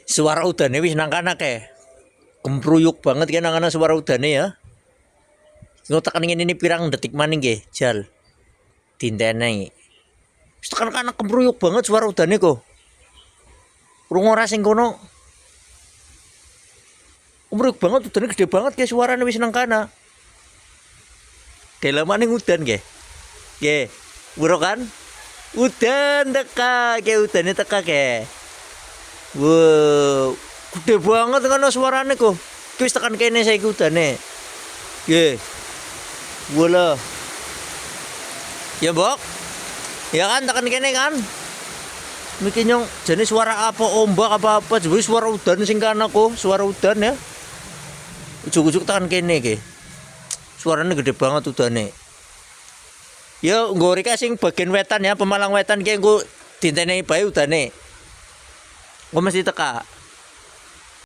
Suara udane wis nang kana ke. Kempruyuk banget kan nang kana suara udane ya. Engko tekan ngene ini pirang detik maning nggih, jal. Dinteni. Wis tekan kana kempruyuk banget suara udane kok. Krungu ora sing kono. Kempruyuk banget udane gede banget ke suarane wis nang kana. Delamane udan nggih. Nggih. Buro kan? Udan teka, ke udane teka ke. Wow, gede banget kan suarane kok. Wis tekan kene saiki udane. Nggih. Wala. Ya, Mbok. Ya kan tekan kene kan. Miki nyong jane suara apa ombak apa-apa jadi suara udan sing kana kok, suara udan ya. Ujug-ujug tekan kene iki. Suaranya gede banget udane. Ya nggo rika sing bagian wetan ya, Pemalang wetan ki engko dinteni bae udane. Engko mesti teka.